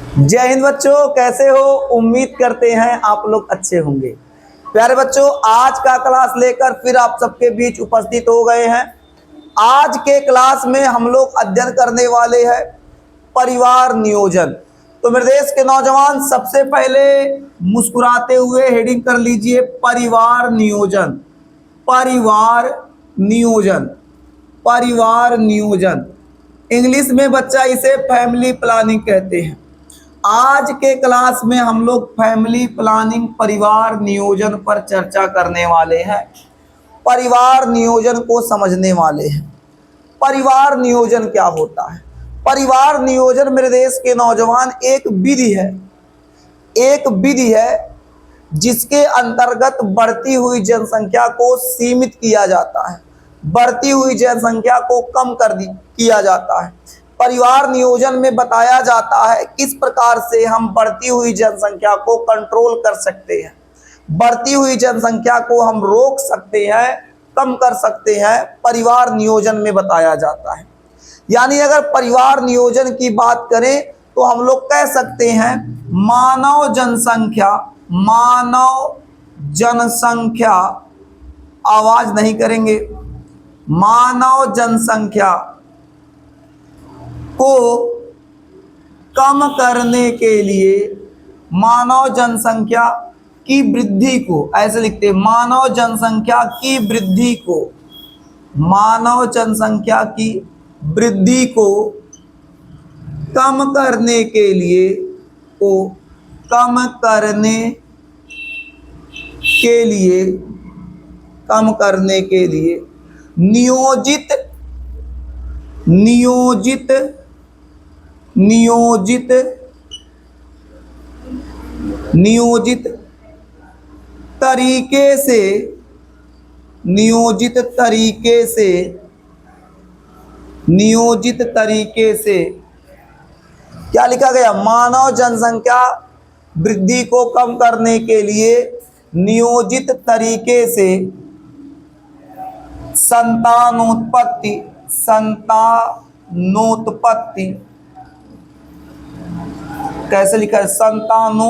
जय हिंद बच्चों, कैसे हो? उम्मीद करते हैं आप लोग अच्छे होंगे। प्यारे बच्चों, आज का क्लास लेकर फिर आप सबके बीच उपस्थित हो गए हैं। आज के क्लास में हम लोग अध्ययन करने वाले हैं परिवार नियोजन। तो मेरे देश के नौजवान, सबसे पहले मुस्कुराते हुए हेडिंग कर लीजिए परिवार नियोजन। परिवार नियोजन, परिवार नियोजन। इंग्लिश में बच्चा इसे फैमिली प्लानिंग कहते हैं। आज के क्लास में हम लोग फैमिली प्लानिंग, परिवार नियोजन पर चर्चा करने वाले हैं। परिवार नियोजन को समझने वाले हैं। परिवार नियोजन क्या होता है? परिवार नियोजन मेरे देश के नौजवान एक विधि है, एक विधि है जिसके अंतर्गत बढ़ती हुई जनसंख्या को सीमित किया जाता है, बढ़ती हुई जनसंख्या को कम किया जाता है। परिवार नियोजन में बताया जाता है किस प्रकार से हम बढ़ती हुई जनसंख्या को कंट्रोल कर सकते हैं, बढ़ती हुई जनसंख्या को हम रोक सकते हैं, कम कर सकते हैं। परिवार नियोजन में बताया जाता है। यानी अगर परिवार नियोजन की बात करें तो हम लोग कह सकते हैं मानव जनसंख्या, मानव जनसंख्या, आवाज नहीं करेंगे, मानव जनसंख्या को कम करने के लिए, मानव जनसंख्या की वृद्धि को, ऐसे लिखते हैं, मानव जनसंख्या की वृद्धि को, मानव जनसंख्या की वृद्धि को कम करने के लिए, को कम करने के लिए, कम करने के लिए नियोजित नियोजित नियोजित नियोजित तरीके से, नियोजित तरीके से, नियोजित तरीके से क्या लिखा गया? मानव जनसंख्या वृद्धि को कम करने के लिए नियोजित तरीके से संतानोत्पत्ति, संतानोत्पत्ति कैसे लिखा है? संतानोत्पत्ति।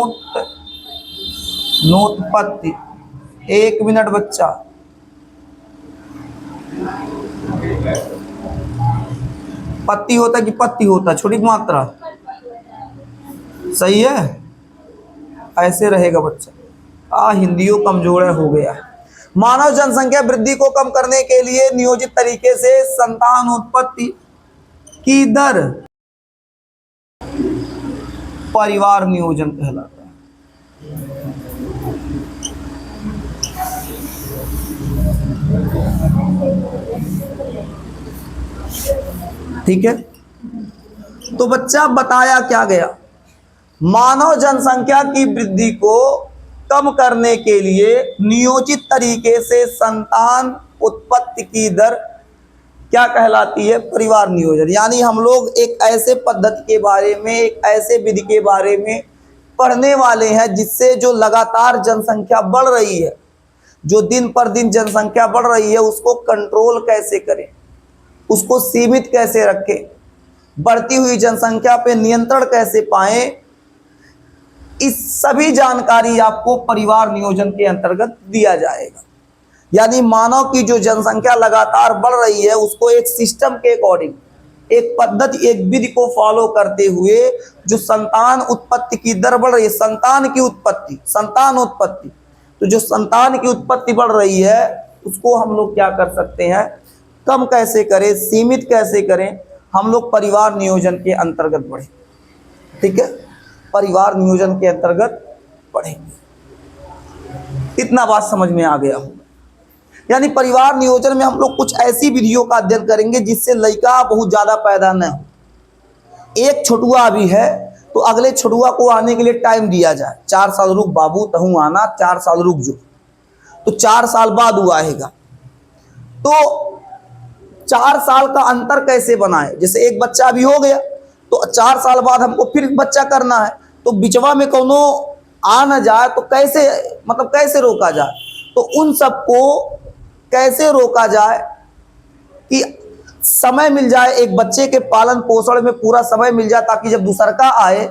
एक मिनट बच्चा, पत्ती होता कि पत्ती होता? छोटी मात्रा सही है, ऐसे रहेगा बच्चा। हिंदियों कमजोर है, हो गया। मानव जनसंख्या वृद्धि को कम करने के लिए नियोजित तरीके से संतान उत्पत्ति की दर परिवार नियोजन कहलाता है। ठीक है, तो बच्चा बताया क्या गया? मानव जनसंख्या की वृद्धि को कम करने के लिए नियोजित तरीके से संतान उत्पत्ति की दर क्या कहलाती है? परिवार नियोजन। यानी हम लोग एक ऐसे पद्धति के बारे में, एक ऐसे विधि के बारे में पढ़ने वाले हैं जिससे जो लगातार जनसंख्या बढ़ रही है, जो दिन पर दिन जनसंख्या बढ़ रही है, उसको कंट्रोल कैसे करें, उसको सीमित कैसे रखें, बढ़ती हुई जनसंख्या पे नियंत्रण कैसे पाएं, इस सभी जानकारी आपको परिवार नियोजन के अंतर्गत दिया जाएगा। यानी मानव की जो जनसंख्या लगातार बढ़ रही है, उसको एक सिस्टम के अकॉर्डिंग, एक पद्धति, एक विधि को फॉलो करते हुए जो संतान उत्पत्ति की दर बढ़ रही है, संतान की उत्पत्ति, संतान उत्पत्ति, तो जो संतान की उत्पत्ति बढ़ रही है उसको हम लोग क्या कर सकते हैं? कम कैसे करें, सीमित कैसे करें, हम लोग परिवार नियोजन के अंतर्गत बढ़े। ठीक है, परिवार नियोजन के अंतर्गत पढ़ेंगे। इतना बात समझ में आ गया होगा। यानी परिवार नियोजन में हम लोग कुछ ऐसी विधियों का अध्ययन करेंगे जिससे लड़का बहुत ज्यादा पैदा न हो। एक छुटुआ भी है तो अगले छुटुआ को आने के लिए टाइम दिया जाए। 4 साल रुक बाबू, तहु आना, 4 साल रुक जो, तो 4 साल बाद वो आएगा। तो 4 साल का अंतर कैसे बनाए? जैसे एक बच्चा भी हो गया तो 4 साल बाद हमको फिर बच्चा करना है, तो बिचवा में कोनो आ न जाए तो कैसे, मतलब कैसे रोका जाए? तो उन सबको कैसे रोका जाए कि समय मिल जाए, एक बच्चे के पालन पोषण में पूरा समय मिल जाए, ताकि जब दूसरका आए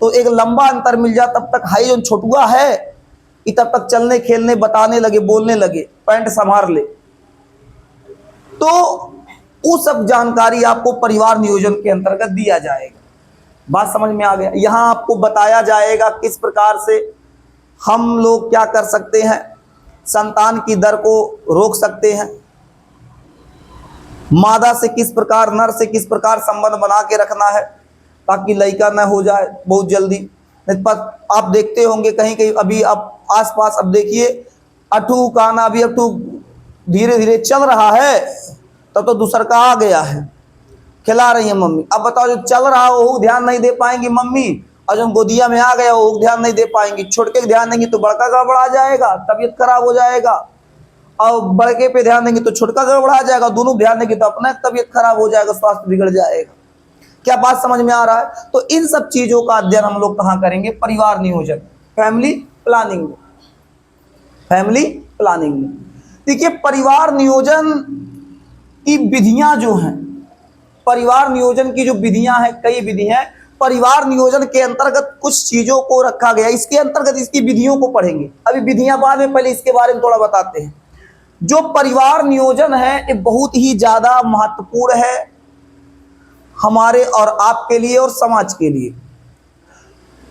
तो एक लंबा अंतर मिल जाए, तब तक हाई जो छोटुआ है कि तब तक चलने खेलने बताने लगे, बोलने लगे, पैंट संभार ले। तो वो सब जानकारी आपको परिवार नियोजन के अंतर्गत दिया जाएगा। बात समझ में आ गया। यहां आपको बताया जाएगा किस प्रकार से हम लोग क्या कर सकते हैं, संतान की दर को रोक सकते हैं, मादा से किस प्रकार, नर से किस प्रकार संबंध बना के रखना है ताकि लड़का न हो जाए बहुत जल्दी। नहीं पर आप देखते होंगे कहीं कहीं अभी आप आसपास, अब देखिए अठू काना अभी अठू धीरे धीरे चल रहा है, तब तो दूसर का आ गया है, खिला रही है मम्मी। अब बताओ जो चल रहा है वो ध्यान नहीं दे पाएंगी मम्मी, और जो गोदिया में आ गया वो ध्यान नहीं दे पाएंगी। छोटके ध्यान देंगी तो बड़का गड़बड़ा जाएगा, तबीयत खराब हो जाएगा, और बड़के पे ध्यान देंगे तो छोटका गड़बड़ा जाएगा, दोनों ध्यान देंगे तो अपना तबीयत खराब हो जाएगा, स्वास्थ्य बिगड़ जाएगा। क्या बात समझ में आ रहा है? तो इन सब चीजों का अध्ययन हम लोग कहाँ करेंगे? परिवार नियोजन, फैमिली प्लानिंग में। फैमिली प्लानिंग में देखिए परिवार नियोजन की विधियां जो हैं, परिवार नियोजन की जो विधियां हैं, कई विधि हैं। परिवार नियोजन के अंतर्गत कुछ चीजों को रखा गया, इसके अंतर्गत इसकी विधियों को पढ़ेंगे। अभी विधियां बाद में, पहले इसके बारे में थोड़ा बताते हैं। जो परिवार नियोजन है ये बहुत ही ज्यादा महत्वपूर्ण है हमारे और आपके लिए और समाज के लिए।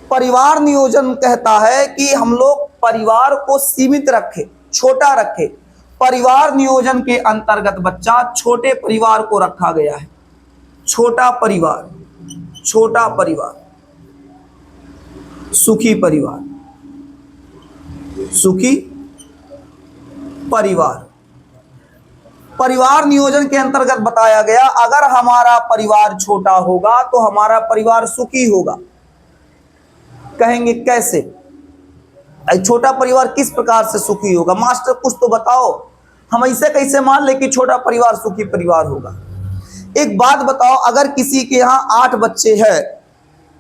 परिवार नियोजन कहता है कि हम लोग परिवार को सीमित रखें, छोटा रखें। परिवार नियोजन के अंतर्गत बच्चा छोटे परिवार को रखा गया है। छोटा परिवार, छोटा परिवार, सुखी परिवार, सुखी परिवार। परिवार नियोजन के अंतर्गत बताया गया अगर हमारा परिवार छोटा होगा तो हमारा परिवार सुखी होगा। कहेंगे कैसे? छोटा परिवार किस प्रकार से सुखी होगा? मास्टर कुछ तो बताओ, हम ऐसे कैसे मान ले कि छोटा परिवार सुखी परिवार होगा? एक बात बताओ, अगर किसी के यहाँ 8 बच्चे हैं,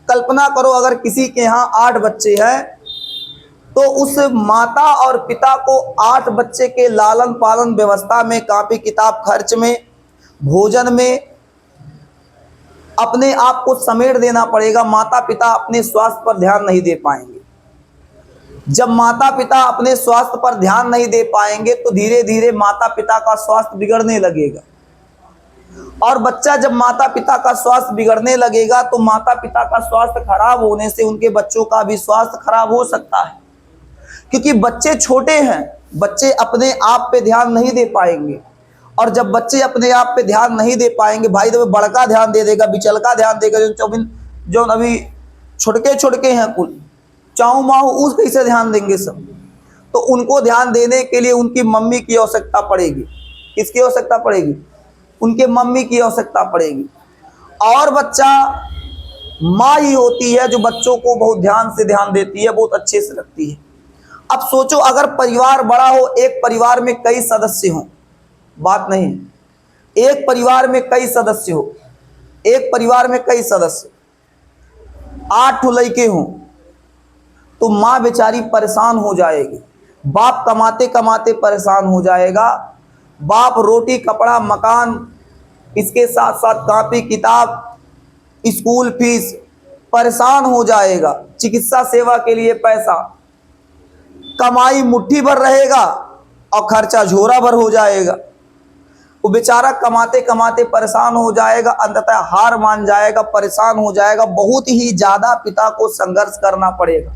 कल्पना करो अगर किसी के यहाँ 8 बच्चे हैं, तो उस माता और पिता को 8 बच्चे के लालन पालन व्यवस्था में, कॉपी किताब खर्च में, भोजन में अपने आप को समेट देना पड़ेगा। माता पिता अपने स्वास्थ्य पर ध्यान नहीं दे पाएंगे। जब माता पिता अपने स्वास्थ्य पर ध्यान नहीं दे पाएंगे तो धीरे धीरे माता पिता का स्वास्थ्य बिगड़ने लगेगा, और बच्चा जब माता पिता का स्वास्थ्य बिगड़ने लगेगा तो माता पिता का स्वास्थ्य खराब होने से उनके बच्चों का भी स्वास्थ्य खराब हो सकता है, क्योंकि बच्चे छोटे हैं, बच्चे अपने आप पे ध्यान नहीं दे पाएंगे। और जब बच्चे अपने आप पे ध्यान नहीं दे पाएंगे, भाई तो बड़का ध्यान दे देगा, बिचलका ध्यान देगा, जो अभी छोटके हैं कुल चाऊ माऊ, उस कैसे ध्यान देंगे सब? तो उनको ध्यान देने के लिए उनकी मम्मी की आवश्यकता पड़ेगी। किसकी आवश्यकता पड़ेगी? उनके मम्मी की आवश्यकता पड़ेगी। और बच्चा माँ ही होती है जो बच्चों को बहुत ध्यान से ध्यान देती है, बहुत अच्छे से रखती है। अब सोचो अगर परिवार बड़ा हो, एक परिवार में कई सदस्य हों, बात नहीं, एक परिवार में कई सदस्य हो, एक परिवार में कई सदस्य, 8 लड़के हों, तो माँ बेचारी परेशान हो जाएगी, बाप कमाते कमाते परेशान हो जाएगा, बाप रोटी कपड़ा मकान, इसके साथ साथ कॉपी किताब स्कूल फीस, परेशान हो जाएगा, चिकित्सा सेवा के लिए पैसा, कमाई मुट्ठी भर रहेगा और खर्चा झोरा भर हो जाएगा। वो बेचारा कमाते कमाते परेशान हो जाएगा, अंततः हार मान जाएगा, परेशान हो जाएगा, बहुत ही ज्यादा पिता को संघर्ष करना पड़ेगा।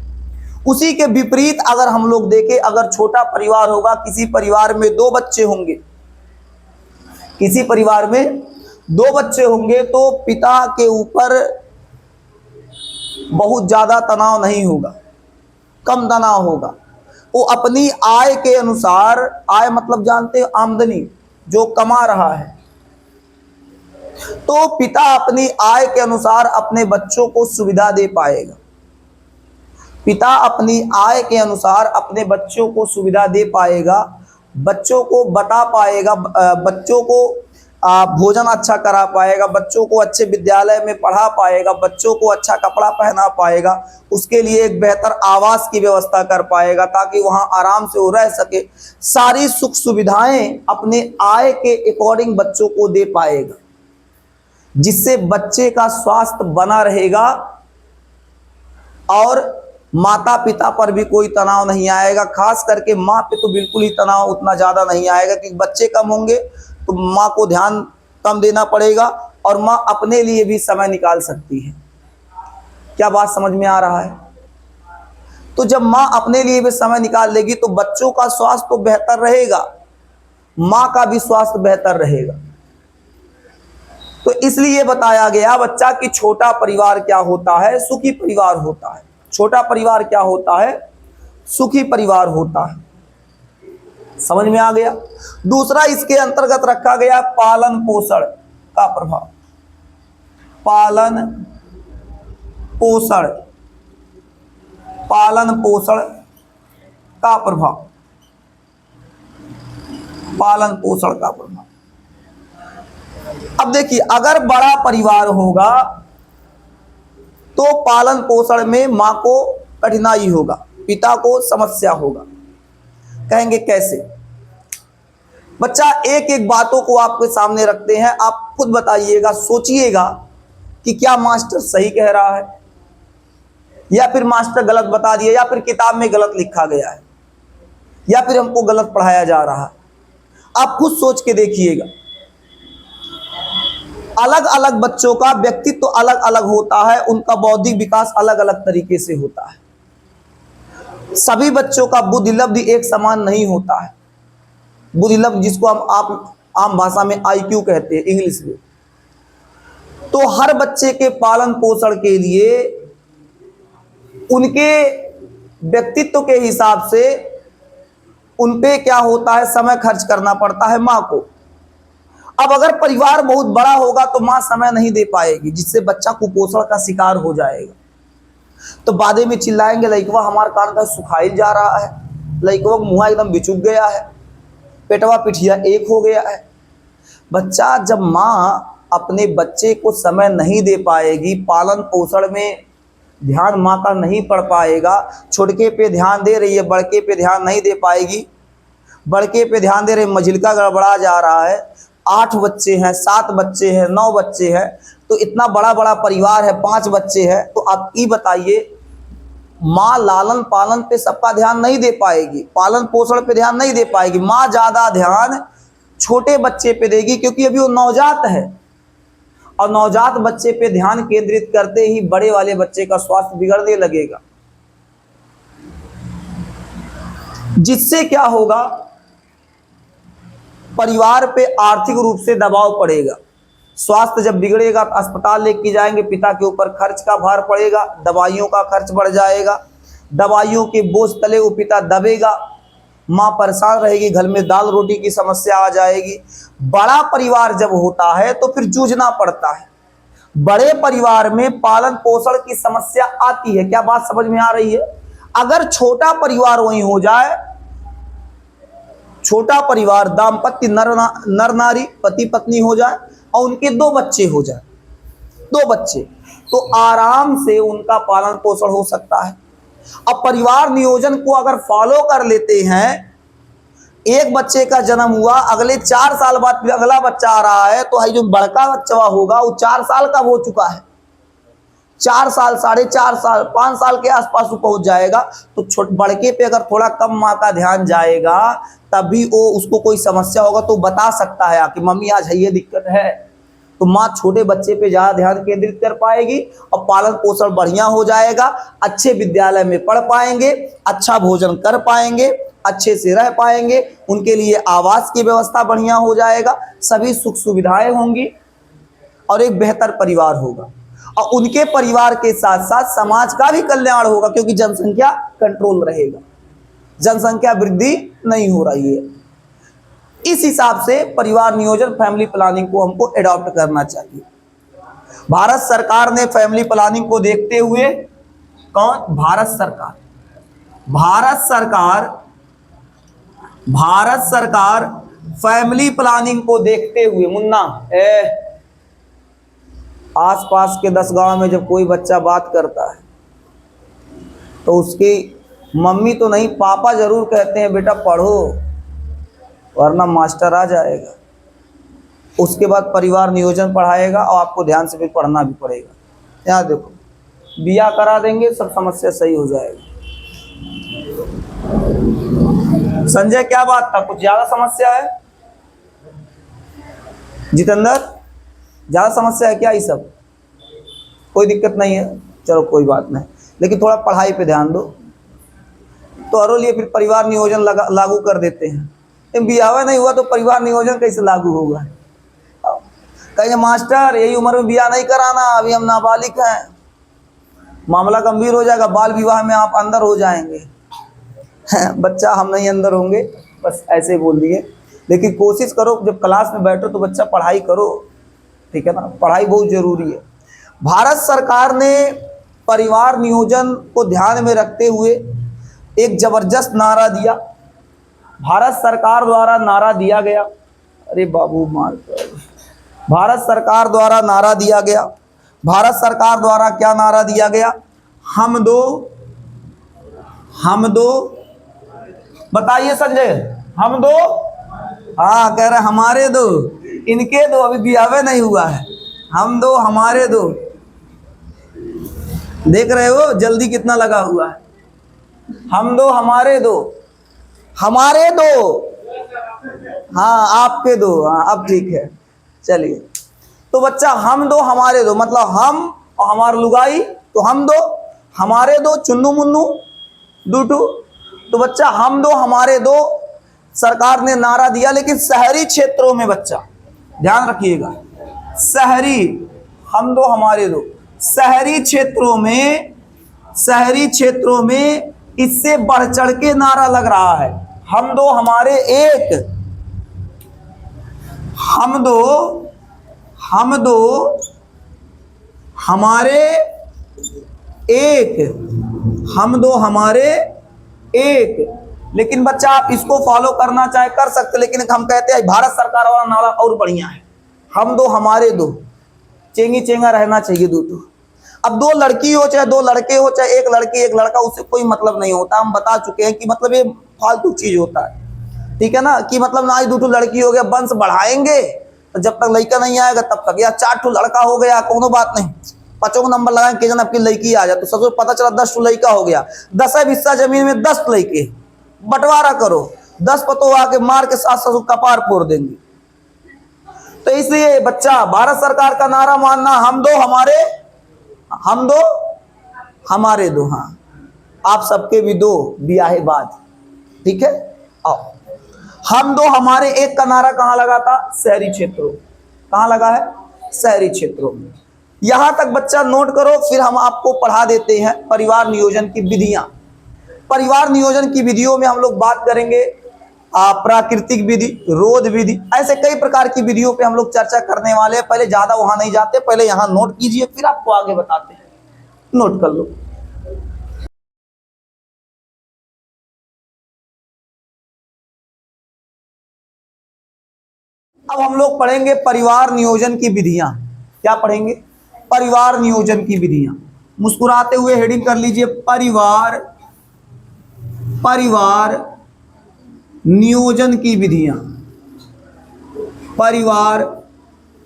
उसी के विपरीत अगर हम लोग देखें, अगर छोटा परिवार होगा, किसी परिवार में 2 बच्चे होंगे, किसी परिवार में 2 बच्चे होंगे, तो पिता के ऊपर बहुत ज्यादा तनाव नहीं होगा, कम तनाव होगा। वो अपनी आय के अनुसार, आय मतलब जानते हो आमदनी, जो कमा रहा है, तो पिता अपनी आय के अनुसार अपने बच्चों को सुविधा दे पाएगा। पिता अपनी आय के अनुसार अपने बच्चों को सुविधा दे पाएगा, बच्चों को बता पाएगा, बच्चों को भोजन अच्छा करा पाएगा, बच्चों को अच्छे विद्यालय में पढ़ा पाएगा, बच्चों को अच्छा कपड़ा पहना पाएगा, उसके लिए एक बेहतर आवास की व्यवस्था कर पाएगा ताकि वहां आराम से वो रह सके। सारी सुख सुविधाएं अपने आय के अकॉर्डिंग बच्चों को दे पाएगा, जिससे बच्चे का स्वास्थ्य बना रहेगा और माता पिता पर भी कोई तनाव नहीं आएगा। खास करके माँ पे तो बिल्कुल ही तनाव उतना ज़्यादा नहीं आएगा, क्योंकि बच्चे कम होंगे तो माँ को ध्यान कम देना पड़ेगा और माँ अपने लिए भी समय निकाल सकती है। क्या बात समझ में आ रहा है? तो जब माँ अपने लिए भी समय निकाल लेगी तो बच्चों का स्वास्थ्य तो बेहतर रहेगा, माँ का भी स्वास्थ्य बेहतर रहेगा। तो इसलिए बताया गया बच्चा कि छोटा परिवार क्या होता है, सुखी परिवार होता है। छोटा परिवार क्या होता है, सुखी परिवार होता है। समझ में आ गया? दूसरा इसके अंतर्गत रखा गया पालन पोषण का प्रभाव। पालन पोषण, पालन पोषण का प्रभाव, पालन पोषण का प्रभाव। अब देखिए, अगर बड़ा परिवार होगा तो पालन पोषण में मां को कठिनाई होगा, पिता को समस्या होगा। कहेंगे कैसे? बच्चा एक एक बातों को आपके सामने रखते हैं, आप खुद बताइएगा, सोचिएगा कि क्या मास्टर सही कह रहा है या फिर मास्टर गलत बता दिया, या फिर किताब में गलत लिखा गया है, या फिर हमको गलत पढ़ाया जा रहा है। आप खुद सोच के देखिएगा। अलग अलग बच्चों का व्यक्तित्व अलग अलग होता है, उनका बौद्धिक विकास अलग अलग तरीके से होता है। सभी बच्चों का बुद्धि लब्धि एक समान नहीं होता है। बुद्धि लब्धि जिसको आप आम भाषा में IQ कहते हैं इंग्लिश में। तो हर बच्चे के पालन पोषण के लिए उनके व्यक्तित्व के हिसाब से उन पे क्या होता है, समय खर्च करना पड़ता है माँ को। अब अगर परिवार बहुत बड़ा होगा तो माँ समय नहीं दे पाएगी, जिससे बच्चा कुपोषण का शिकार हो जाएगा। तो बादे में चिल्लाएंगे, लइकवा हमार कान का सुखाइल जा रहा है, लइकवा मुँह एकदम बिचुक गया है, पेटवा पिठिया एक हो गया है। बच्चा जब माँ अपने बच्चे को समय नहीं दे पाएगी, पालन पोषण में ध्यान माँ का नहीं पड़ पाएगा, छोटके पे ध्यान दे रही है, बड़के पे ध्यान नहीं दे पाएगी, बड़के पे ध्यान दे रही, मझिलका गड़बड़ा जा रहा है। 8 बच्चे हैं, 7 बच्चे हैं, 9 बच्चे हैं, तो इतना बड़ा बड़ा परिवार है, 5 बच्चे हैं, तो आप ये बताइए, माँ लालन पालन पे सबका ध्यान नहीं दे पाएगी, पालन पोषण पे ध्यान नहीं दे पाएगी। माँ ज़्यादा ध्यान छोटे बच्चे पे देगी, क्योंकि अभी वो नवजात है, और नवजात बच्चे पे ध्यान केंद्रित करते ही बड़े वाले बच्चे का स्वास्थ्य बिगड़ने लगेगा। जिससे क्या होगा, परिवार पे आर्थिक रूप से दबाव पड़ेगा। स्वास्थ्य जब बिगड़ेगा तो अस्पताल लेके जाएंगे, पिता के ऊपर खर्च का भार पड़ेगा, दवाइयों का खर्च बढ़ जाएगा, दवाइयों के बोझ तले वो पिता दबेगा, माँ परेशान रहेगी, घर में दाल रोटी की समस्या आ जाएगी। बड़ा परिवार जब होता है तो फिर जूझना पड़ता है। बड़े परिवार में पालन पोषण की समस्या आती है। क्या बात समझ में आ रही है? अगर छोटा परिवार वहीं हो जाए, छोटा परिवार दाम्पत्य नर नारी पति पत्नी हो जाए और उनके 2 बच्चे हो जाए, 2 बच्चे, तो आराम से उनका पालन पोषण हो सकता है। अब परिवार नियोजन को अगर फॉलो कर लेते हैं, एक बच्चे का जन्म हुआ, अगले 4 साल बाद फिर अगला बच्चा आ रहा है, तो जो बड़का बच्चा होगा वो 4 साल का हो चुका है, 4 साल, 4.5 साल, 5 साल के आसपास वो पहुंच जाएगा। तो बड़के पे अगर थोड़ा कम माँ का ध्यान जाएगा, तभी वो उसको कोई समस्या होगा तो बता सकता है कि मम्मी आज ये दिक्कत है। तो माँ छोटे बच्चे पे ज़्यादा ध्यान केंद्रित कर पाएगी और पालन पोषण बढ़िया हो जाएगा, अच्छे विद्यालय में पढ़ पाएंगे, अच्छा भोजन कर पाएंगे, अच्छे से रह पाएंगे, उनके लिए आवास की व्यवस्था बढ़िया हो जाएगा, सभी सुख सुविधाएं होंगी और एक बेहतर परिवार होगा। और उनके परिवार के साथ साथ समाज का भी कल्याण होगा, क्योंकि जनसंख्या कंट्रोल रहेगा, जनसंख्या वृद्धि नहीं हो रही है। इस हिसाब से परिवार नियोजन, फैमिली प्लानिंग को हमको एडॉप्ट करना चाहिए। भारत सरकार ने फैमिली प्लानिंग को देखते हुए, कौन? भारत सरकार, भारत सरकार फैमिली प्लानिंग को देखते हुए, मुन्ना आसपास के 10 गांव में जब कोई बच्चा बात करता है तो उसकी मम्मी तो नहीं, पापा जरूर कहते हैं बेटा पढ़ो वरना मास्टर आ जाएगा। उसके बाद परिवार नियोजन पढ़ाएगा और आपको ध्यान से भी पढ़ना भी पड़ेगा। यहाँ देखो, बिया करा देंगे, सब समस्या सही हो जाएगी। संजय क्या बात था, कुछ ज्यादा समस्या है? जितेंद्र ज्यादा समस्या है क्या? ये सब कोई दिक्कत नहीं है, चलो कोई बात नहीं, लेकिन थोड़ा पढ़ाई पे ध्यान दो। तो अरो लिए फिर परिवार नियोजन लागू कर देते हैं। बियाह नहीं हुआ तो परिवार नियोजन कैसे लागू होगा? कहेंगे मास्टर यही उम्र में बियाह नहीं कराना, अभी हम नाबालिग हैं, मामला गंभीर हो जाएगा, बाल विवाह में आप अंदर हो जाएंगे। बच्चा हम नहीं अंदर होंगे, बस ऐसे ही बोल दिए। लेकिन कोशिश करो जब क्लास में बैठो तो बच्चा पढ़ाई करो, ठीक है ना, पढ़ाई बहुत जरूरी है। भारत सरकार ने परिवार नियोजन को ध्यान में रखते हुए एक जबरदस्त नारा दिया। भारत सरकार द्वारा नारा दिया गया, अरे बाबू मार, भारत सरकार द्वारा नारा दिया गया। भारत सरकार द्वारा क्या नारा दिया गया? हम दो, बताइए संजय, हम दो, हाँ कह रहे हमारे दो, इनके दो, अभी बियाह नहीं हुआ है, हम दो हमारे दो। देख रहे हो जल्दी कितना लगा हुआ है, हम दो हमारे दो, हमारे दो, हाँ आपके दो, हाँ अब ठीक है। चलिए, तो बच्चा हम दो हमारे दो मतलब हम और हमार लुगाई, तो हम दो हमारे दो, चुन्नू मुन्नू डूटू। तो बच्चा हम दो हमारे दो सरकार ने नारा दिया, लेकिन शहरी क्षेत्रों में, बच्चा ध्यान रखिएगा, शहरी, हम दो हमारे दो, शहरी क्षेत्रों में इससे बढ़ चढ़ के नारा लग रहा है, हम दो हमारे एक, हम दो हमारे एक, हम दो हमारे एक। लेकिन बच्चा आप इसको फॉलो करना चाहे कर सकते, लेकिन हम कहते हैं भारत सरकार वाला नारा और बढ़िया है, हम दो हमारे दो, चेंगी चेंगा रहना चाहिए दो। तो अब दो लड़की हो चाहे दो लड़के हो, चाहे एक लड़की एक लड़का, उससे कोई मतलब नहीं होता। हम बता चुके हैं कि मतलब ये फालतू चीज होता है, ठीक है ना, कि मतलब ना ही दो लड़की हो गया वंश बढ़ाएंगे तो जब तक लड़का नहीं आएगा तब तक, या 4 लड़का हो गया कोनो बात नहीं, 5 नंबर लगाएंगे कि जन आपकी लड़की आ जाए, तो सबसे पता चला 10 लड़का हो गया, 10 हिस्सा जमीन में 10 लड़के, बंटवारा करो, 10 पतो आके मार के सास ससुर कपार फोड़ देंगे। तो इसलिए बच्चा भारत सरकार का नारा मानना, हम दो हमारे दो, हाँ आप सबके भी दो बियाहे बाद, ठीक है। आओ, हम दो हमारे एक का नारा कहां लगा था? शहरी क्षेत्रों। कहां लगा है? शहरी क्षेत्रों में। यहां तक बच्चा नोट करो, फिर हम आपको पढ़ा देते हैं परिवार नियोजन की विधियां। परिवार नियोजन की विधियों में हम लोग बात करेंगे प्राकृतिक विधि, रोध विधि, ऐसे कई प्रकार की विधियों पे हम लोग चर्चा करने वाले हैं। पहले ज्यादा वहां नहीं जाते, पहले यहां नोट कीजिए, फिर आपको आगे बताते हैं, नोट कर लो। अब हम लोग पढ़ेंगे परिवार नियोजन की विधियां। क्या पढ़ेंगे? परिवार नियोजन की विधियां। मुस्कुराते हुए हेडिंग कर लीजिए, परिवार नियोजन की विधियां, परिवार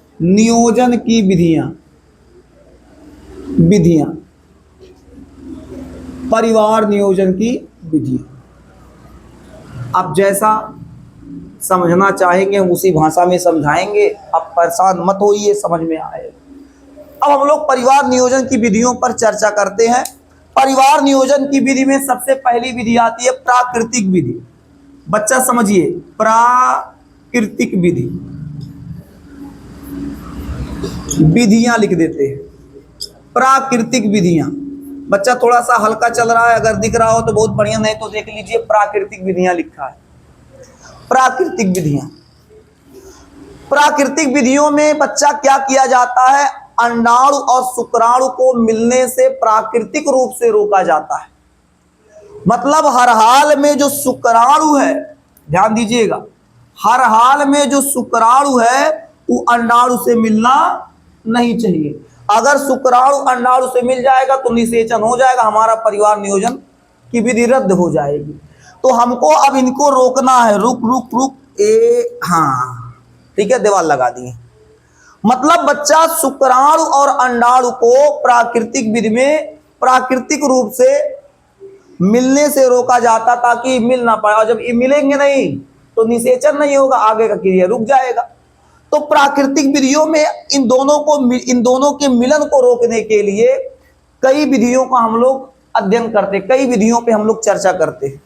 नियोजन की विधियां, परिवार नियोजन की विधियां। आप जैसा समझना चाहेंगे हम उसी भाषा में समझाएंगे, आप परेशान मत होइए, समझ में आएगा। अब हम लोग परिवार नियोजन की विधियों पर चर्चा करते हैं। परिवार नियोजन की विधि में सबसे पहली विधि आती है प्राकृतिक विधि। बच्चा समझिए, प्राकृतिक विधि, विधियां लिख देते हैं, प्राकृतिक विधियां। बच्चा थोड़ा सा हल्का चल रहा है, अगर दिख रहा हो तो बहुत बढ़िया, नहीं तो देख लीजिए प्राकृतिक विधियां लिखा है। प्राकृतिक विधियां, प्राकृतिक विधियों में बच्चा क्या किया जाता है? अंडाणु और शुक्राणु को मिलने से प्राकृतिक रूप से रोका जाता है। मतलब हर हाल में जो शुक्राणु है, ध्यान दीजिएगा, हर हाल में जो शुक्राणु है वो अंडाणु से मिलना नहीं चाहिए। अगर शुक्राणु अंडाणु से मिल जाएगा तो निषेचन हो जाएगा, हमारा परिवार नियोजन की विधि रद्द हो जाएगी। तो हमको अब इनको रोकना है, रुक हाँ ठीक है, दीवार लगा दिए। मतलब बच्चा शुक्राणु और अंडाणु को प्राकृतिक विधि में प्राकृतिक रूप से मिलने से रोका जाता ताकि मिल ना पाए, और जब ये मिलेंगे नहीं तो निषेचन नहीं होगा, आगे का क्रिया रुक जाएगा। तो प्राकृतिक विधियों में इन दोनों के मिलन को रोकने के लिए कई विधियों का हम लोग अध्ययन करते, कई विधियों पे हम लोग चर्चा करते हैं,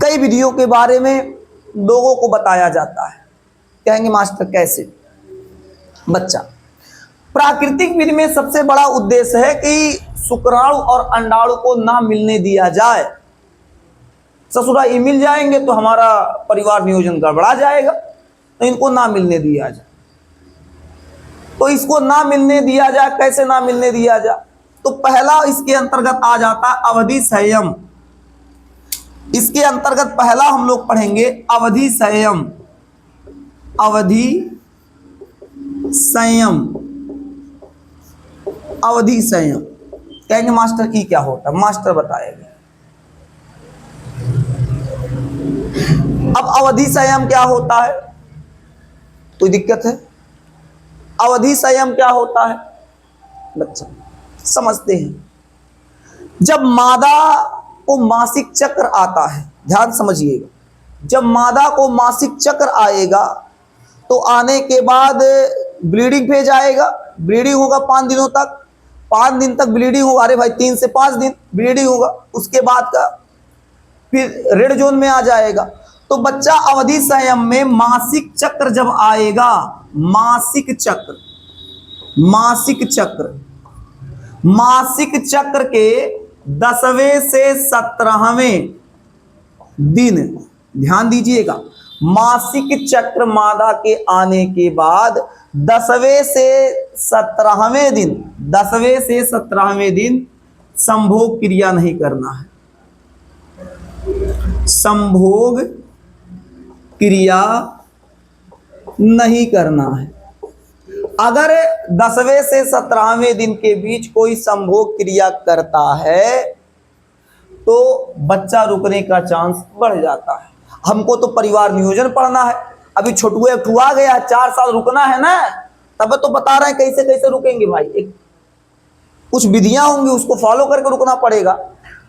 कई विधियों के बारे में लोगों को बताया जाता है। कहेंगे मास्टर कैसे? बच्चा, प्राकृतिक विधि में सबसे बड़ा उद्देश्य है कि शुक्राणु और अंडाणु को ना मिलने दिया जाए। ससुरा ये मिल जाएंगे तो हमारा परिवार नियोजन गड़बड़ा जाएगा, तो इनको ना मिलने दिया जाए। तो इसको ना मिलने दिया जाए, कैसे ना मिलने दिया जाए? तो पहला इसके अंतर्गत आ जाता है अवधि संयम। इसके अंतर्गत पहला हम लोग पढ़ेंगे अवधि संयम। अवधि संयम, अवधि संयम। कहेंगे मास्टर की क्या होता है? मास्टर बताएंगे। अब अवधि संयम क्या होता है? कोई दिक्कत है? अवधि संयम क्या होता है बच्चा? समझते हैं। जब मादा को मासिक चक्र आता है, ध्यान समझिएगा, जब मादा को मासिक चक्र आएगा तो आने के बाद ब्लीडिंग फेज आएगा, ब्लीडिंग होगा 5 दिनों तक, 5 दिन तक ब्लीडिंग होगा, अरे भाई 3 से 5 दिन ब्लीडिंग होगा, उसके बाद का फिर रेड जोन में आ जाएगा। तो बच्चा अवधि संयम में मासिक चक्र जब आएगा, मासिक चक्र, मासिक चक्र, मासिक चक्र के 10वें से 17वें दिन, ध्यान दीजिएगा, मासिक चक्र मादा के आने के बाद 10वें से 17वें दिन, 10वें से 17वें दिन संभोग क्रिया नहीं करना है, संभोग क्रिया नहीं करना है। अगर 10वें से 17वें दिन के बीच कोई संभोग क्रिया करता है तो बच्चा रुकने का चांस बढ़ जाता है। हमको तो परिवार नियोजन पढ़ना है, अभी छोटुए ठुआ गया, 4 साल रुकना है ना, तब तो बता रहे हैं कैसे कैसे रुकेंगे भाई। एक कुछ विधियां होंगी, उसको फॉलो करके रुकना पड़ेगा।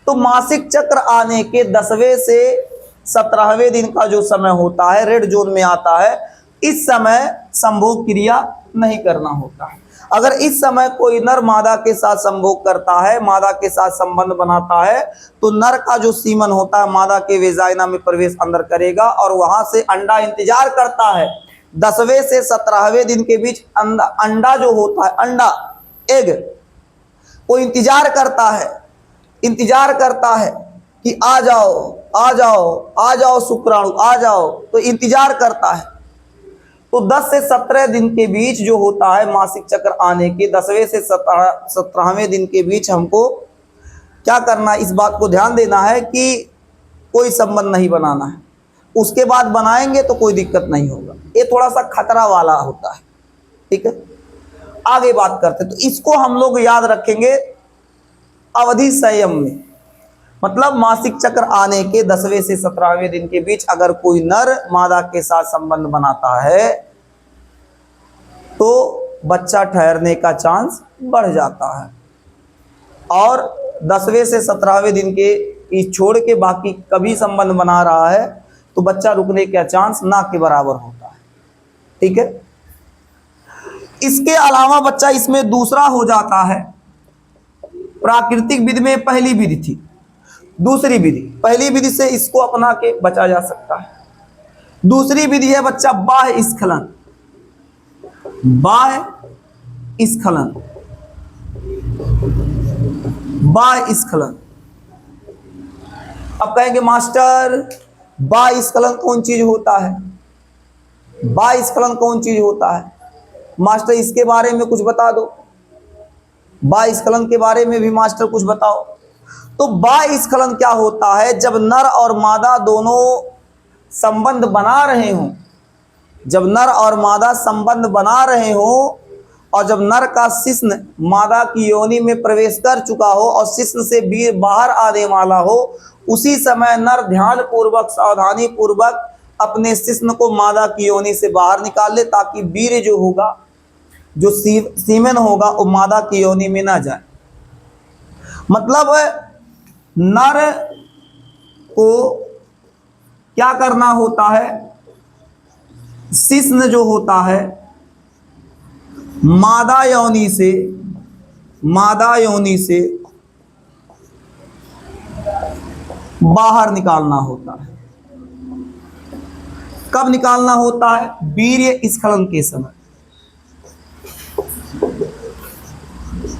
तो मासिक चक्र आने के 10वें से 17वें दिन का जो समय होता है, रेड जोन में आता है, इस समय संभोग क्रिया नहीं करना होता है। अगर इस समय कोई नर मादा के साथ संभोग करता है, मादा के साथ संबंध बनाता है, तो नर का जो सीमन होता है मादा के वेजाइना में प्रवेश अंदर करेगा और वहां से अंडा इंतजार करता है। 10वें से 17वें दिन के बीच अंडा जो होता है, अंडा एग, वो इंतजार करता है, इंतजार करता है कि आ जाओ आ जाओ आ जाओ शुक्राणु आ जाओ, तो इंतजार करता है। तो 10 से 17 दिन के बीच जो होता है मासिक चक्र आने के 10वें से 17वें दिन के बीच हमको क्या करना है, इस बात को ध्यान देना है कि कोई संबंध नहीं बनाना है। उसके बाद बनाएंगे तो कोई दिक्कत नहीं होगा, ये थोड़ा सा खतरा वाला होता है। ठीक है, आगे बात करते हैं। तो इसको हम लोग याद रखेंगे अवधि संयम में, मतलब मासिक चक्र आने के 10वें से 17वें दिन के बीच अगर कोई नर मादा के साथ संबंध बनाता है तो बच्चा ठहरने का चांस बढ़ जाता है, और 10वें से 17वें दिन के इस छोड़ के बाकी कभी संबंध बना रहा है तो बच्चा रुकने का चांस ना के बराबर होता है। ठीक है, इसके अलावा बच्चा इसमें दूसरा हो जाता है, प्राकृतिक विधि में पहली विधि थी, दूसरी विधि, पहली विधि से इसको अपना के बचा जा सकता है। दूसरी विधि है बच्चा बाह्य स्खलन, बाह्य स्खलन, बाह्य स्खलन। अब कहेंगे मास्टर बाह्य स्खलन कौन चीज होता है? बाह्य स्खलन कौन चीज होता है मास्टर? इसके बारे में कुछ बता दो, बाह्य स्खलन के बारे में भी मास्टर कुछ बताओ। तो बाह्य स्खलन क्या होता है? जब नर और मादा दोनों संबंध बना रहे हों, जब नर और मादा संबंध बना रहे हों और जब नर का शिश्न मादा की योनि में प्रवेश कर चुका हो और शिश्न से वीर्य बाहर आने वाला हो, उसी समय नर ध्यान पूर्वक सावधानी पूर्वक अपने शिश्न को मादा की योनि से बाहर निकाल ले, ताकि वीर्य जो होगा, जो सीमेन होगा, वो मादा की योनि में ना जाए। मतलब नर को क्या करना होता है, शिश्न जो होता है मादा योनि से बाहर निकालना होता है। कब निकालना होता है? वीर्य स्खलन के समय।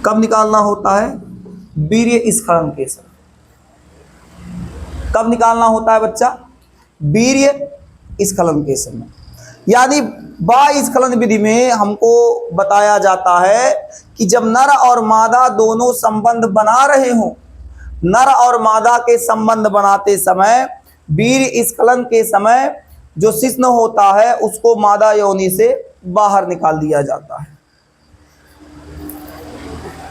कब निकालना होता है? वीर्य स्खलन के समय। कब निकालना होता है बच्चा? वीर्य स्खलन के समय। यानी बाह्य स्खलन विधि में हमको बताया जाता है कि जब नर और मादा दोनों संबंध बना रहे हों, नर और मादा के संबंध बनाते समय वीर्य स्खलन के समय जो शिश्न होता है उसको मादा योनि से बाहर निकाल दिया जाता है।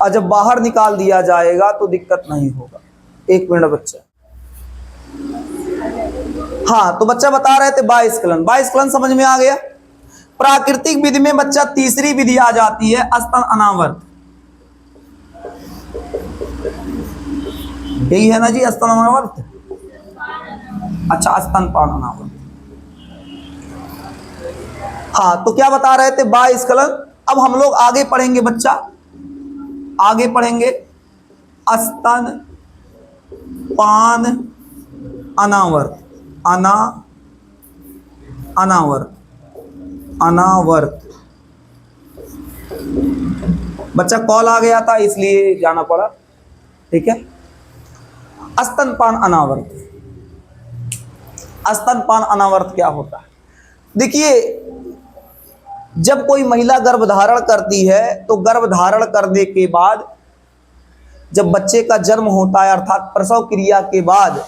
और जब बाहर निकाल दिया जाएगा तो दिक्कत नहीं होगा। एक मिनट बच्चा। हाँ, तो बच्चा बता रहे थे बाह्य स्खलन। बाह्य स्खलन समझ में आ गया। प्राकृतिक विधि में बच्चा तीसरी विधि आ जाती है स्तन अनावर्त। यही है ना जी स्तन अनावर्त? अच्छा, स्तनपान अनावर्त। हाँ, तो क्या बता रहे थे? बाह्य स्खलन। अब हम लोग आगे पढ़ेंगे बच्चा, आगे पढ़ेंगे स्तन पान अनावर्त। अनावर्त। बच्चा कॉल आ गया था इसलिए जाना पड़ा। ठीक है। स्तनपान अनावर्त। स्तनपान अनावर्त क्या होता है? देखिए, जब कोई महिला गर्भधारण करती है तो गर्भधारण करने के बाद जब बच्चे का जन्म होता है अर्थात प्रसव क्रिया के बाद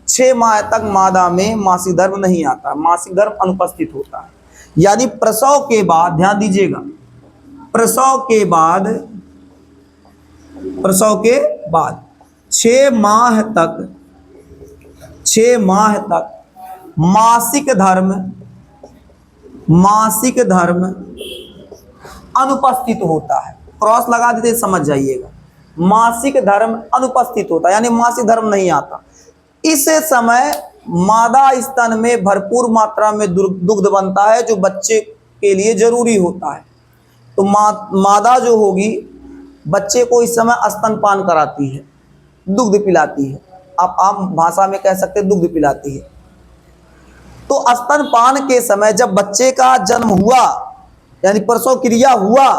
6 माह तक मादा में मासिक धर्म नहीं आता, मासिक धर्म अनुपस्थित होता है। यानी प्रसव के बाद, ध्यान दीजिएगा, प्रसव के बाद 6 माह तक मासिक धर्म अनुपस्थित होता है। क्रॉस लगा देते समझ जाइएगा। मासिक धर्म अनुपस्थित होता है यानी मासिक धर्म नहीं आता। इस समय मादा स्तन में भरपूर मात्रा में दुग्ध बनता है जो बच्चे के लिए जरूरी होता है। तो मादा जो होगी बच्चे को इस समय स्तनपान कराती है, दुग्ध पिलाती है। आप आम भाषा में कह सकते हैं दुग्ध पिलाती है। तो स्तनपान के समय जब बच्चे का जन्म हुआ यानी प्रसव क्रिया हुआ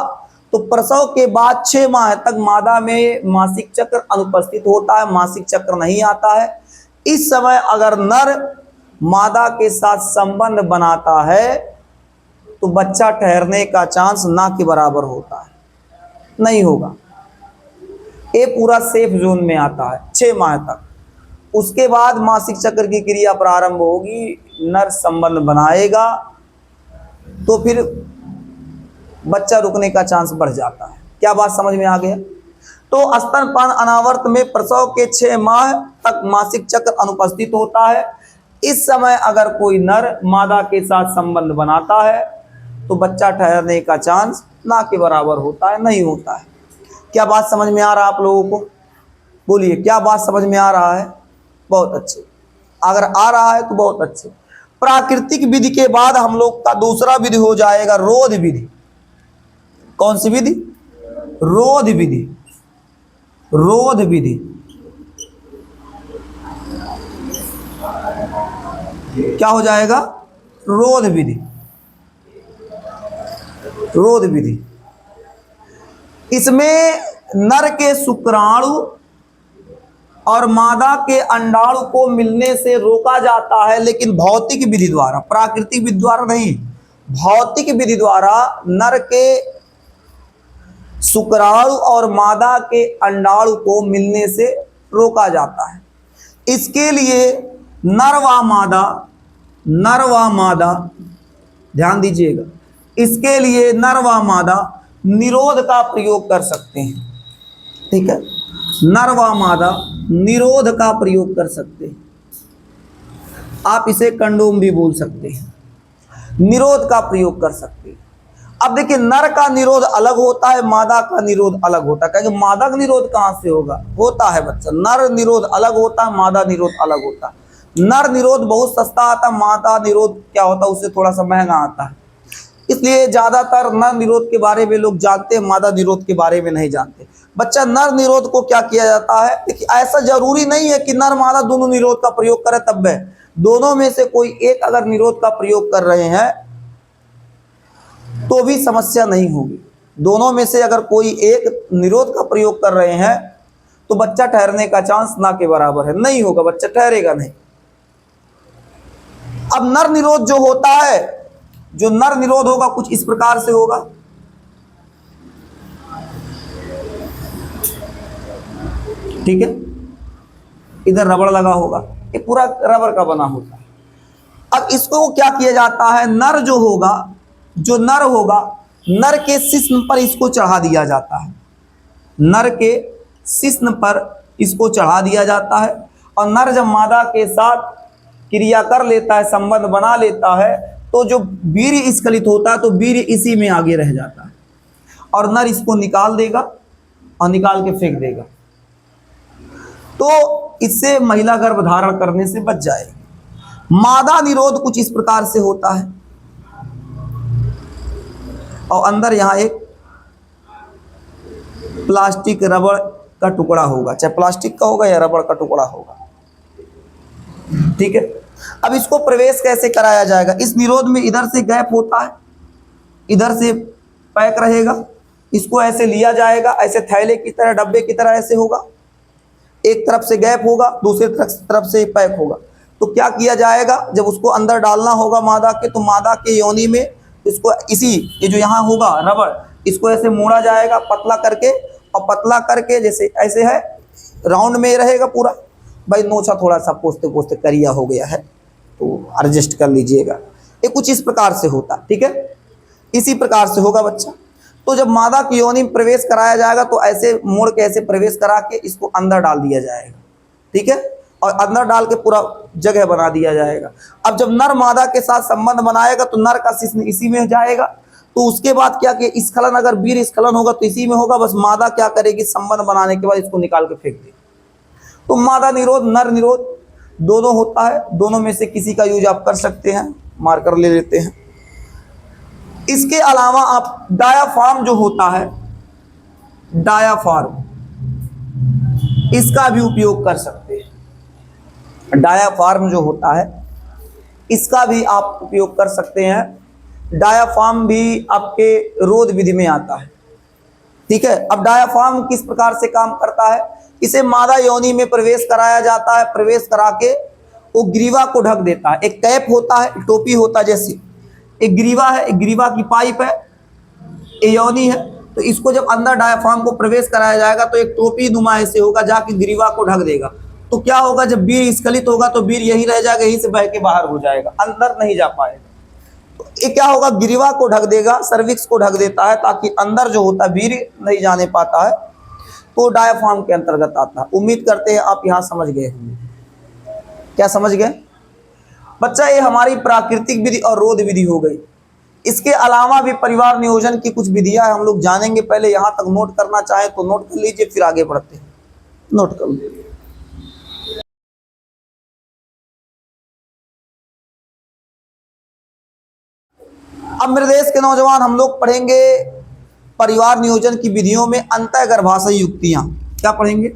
तो प्रसव के बाद 6 माह तक मादा में मासिक चक्र अनुपस्थित होता है, मासिक चक्र नहीं आता है। इस समय अगर नर मादा के साथ संबंध बनाता है तो बच्चा ठहरने का चांस ना के बराबर होता है, नहीं होगा। ये पूरा सेफ जोन में आता है 6 माह तक। उसके बाद मासिक चक्र की क्रिया प्रारंभ होगी, नर संबंध बनाएगा तो फिर बच्चा रुकने का चांस बढ़ जाता है। क्या बात समझ में आ गया? तो स्तनपान अनावर्त में प्रसव के 6 माह तक मासिक चक्र अनुपस्थित होता है। इस समय अगर कोई नर मादा के साथ संबंध बनाता है तो बच्चा ठहरने का चांस ना के बराबर होता है, नहीं होता है। क्या बात समझ में आ रहा है आप लोगों को? बोलिए, क्या बात समझ में आ रहा है? बहुत अच्छे। अगर आ रहा है तो बहुत अच्छे। प्राकृतिक विधि के बाद हम लोग का दूसरा विधि हो जाएगा रोध विधि। कौन सी विधि? रोध विधि। रोध विधि क्या हो जाएगा? रोध विधि। रोध विधि इसमें नर के शुक्राणु और मादा के अंडाणु को मिलने से रोका जाता है, लेकिन भौतिक विधि द्वारा, प्राकृतिक विधि द्वारा नहीं, भौतिक विधि द्वारा नर के शुक्राणु और मादा के अंडाणु को मिलने से रोका जाता है। इसके लिए नर व मादा ध्यान दीजिएगा, इसके लिए नर व मादा निरोध का प्रयोग कर सकते हैं। ठीक है, नर व मादा निरोध का प्रयोग कर सकते हैं। आप इसे कंडोम भी बोल सकते हैं। निरोध का प्रयोग कर सकते हैं। अब देखिए, नर का निरोध अलग होता है, मादा का निरोध अलग होता है। कहेंगे मादा का निरोध कहां से होगा? होता है बच्चा, नर निरोध अलग होता है, मादा निरोध अलग होता है। नर निरोध बहुत सस्ता आता है, मादा निरोध क्या होता है, उससे थोड़ा सा महंगा आता है। इसलिए ज्यादातर नर निरोध के बारे में लोग जानते हैं, मादा निरोध के बारे में नहीं जानते। बच्चा, नर निरोध को क्या किया जाता है? देखिए, ऐसा जरूरी नहीं है कि नर मादा दोनों निरोध का प्रयोग करें तब है। दोनों में से कोई एक अगर निरोध का प्रयोग कर रहे हैं तो भी समस्या नहीं होगी। दोनों में से अगर कोई एक निरोध का प्रयोग कर रहे हैं तो बच्चा ठहरने का चांस ना के बराबर है, नहीं होगा, बच्चा ठहरेगा नहीं। अब नर निरोध जो होता है, जो नर निरोध होगा कुछ इस प्रकार से होगा। ठीक है, इधर रबड़ लगा होगा, ये पूरा रबर का बना होता है। अब इसको क्या किया जाता है? नर जो होगा, जो नर होगा, नर के शिश्न पर इसको चढ़ा दिया जाता है। नर के शिश्न पर इसको चढ़ा दिया जाता है और नर जब मादा के साथ क्रिया कर लेता है, संबंध बना लेता है, तो जो वीर्य स्खलित होता है तो वीर्य इसी में आगे रह जाता है और नर इसको निकाल देगा और निकाल के फेंक देगा। तो इससे महिला गर्भ धारण करने से बच जाएगी। मादा निरोध कुछ इस प्रकार से होता है और अंदर यहां एक प्लास्टिक रबड़ का टुकड़ा होगा, चाहे प्लास्टिक का होगा या रबड़ का टुकड़ा होगा। ठीक है, अब इसको प्रवेश कैसे कराया जाएगा? इस निरोध में इधर से गैप होता है, इधर से पैक रहेगा, इसको ऐसे लिया जाएगा, ऐसे थैले की तरह, डब्बे की तरह ऐसे होगा। एक तरफ से गैप होगा, दूसरी तरफ से पैक होगा। तो क्या किया जाएगा? जब उसको अंदर डालना होगा मादा के, तो मादा के योनि में इसको इसी ये जो यहाँ होगा रबड़, इसको ऐसे मोड़ा जाएगा पतला करके, और पतला करके जैसे ऐसे है राउंड में रहेगा पूरा। भाई नोचा थोड़ा सा पोंछते पोंछते करिया हो गया है तो एडजस्ट कर लीजिएगा। ये कुछ इस प्रकार से होता, ठीक है, इसी प्रकार से होगा बच्चा। तो जब मादा की योनि में प्रवेश कराया जाएगा तो ऐसे मोड़ के ऐसे प्रवेश करा के इसको अंदर डाल दिया जाएगा। ठीक है, और अंदर डाल के पूरा जगह बना दिया जाएगा। अब जब नर मादा के साथ संबंध बनाएगा तो नर का शिश्न इसी में जाएगा। तो उसके बाद क्या कि स्खलन, अगर वीर्य स्खलन होगा तो इसी में होगा। बस मादा क्या करेगी? संबंध बनाने के बाद इसको निकाल के फेंक देगी। तो मादा निरोध, नर निरोध दोनों होता है। दोनों में से किसी का यूज आप कर सकते हैं, मार्कर ले लेते हैं। इसके अलावा आप डायाफ्राम जो होता है, डायाफ्राम, इसका भी उपयोग कर सकते हैं। डायाफ्राम जो होता है इसका भी आप उपयोग कर सकते हैं। डायाफ्राम भी आपके रोध विधि में आता है। ठीक है, अब डायाफ्राम किस प्रकार से काम करता है? इसे मादा योनि में प्रवेश कराया जाता है। प्रवेश करा के वो ग्रीवा को ढक देता है। एक कैप होता है, टोपी होता है, जैसे एक ग्रीवा है, एक ग्रीवा की पाइप है, ये योनि है। तो इसको जब अंदर डायाफ्राम को प्रवेश कराया जाएगा तो एक टोपी नुमा ऐसे होगा, जाके ग्रीवा को ढक देगा। तो क्या होगा? जब वीर्य स्खलित होगा तो वीर्य यहीं रह जाएगा, यहीं से बह के बाहर हो जाएगा, अंदर नहीं जा पाएगा। तो ये क्या होगा? ग्रीवा को ढक देगा, सर्विक्स को ढक देता है, ताकि अंदर जो होता है वीर्य नहीं जाने पाता है। तो डायाफ्राम के अंतर्गत आता है। उम्मीद करते हैं आप यहां समझ गए होंगे। क्या समझ गए बच्चा? ये हमारी प्राकृतिक विधि और रोध विधि हो गई। इसके अलावा भी परिवार नियोजन की कुछ विधियां हम लोग जानेंगे। पहले यहां तक नोट करना चाहे तो नोट कर लीजिए, फिर आगे बढ़ते हैं। नोट कर लीजिए। अब मेरे देश के नौजवान, हम लोग पढ़ेंगे परिवार नियोजन की विधियों में अंतः गर्भाशयी युक्तियां। क्या पढ़ेंगे?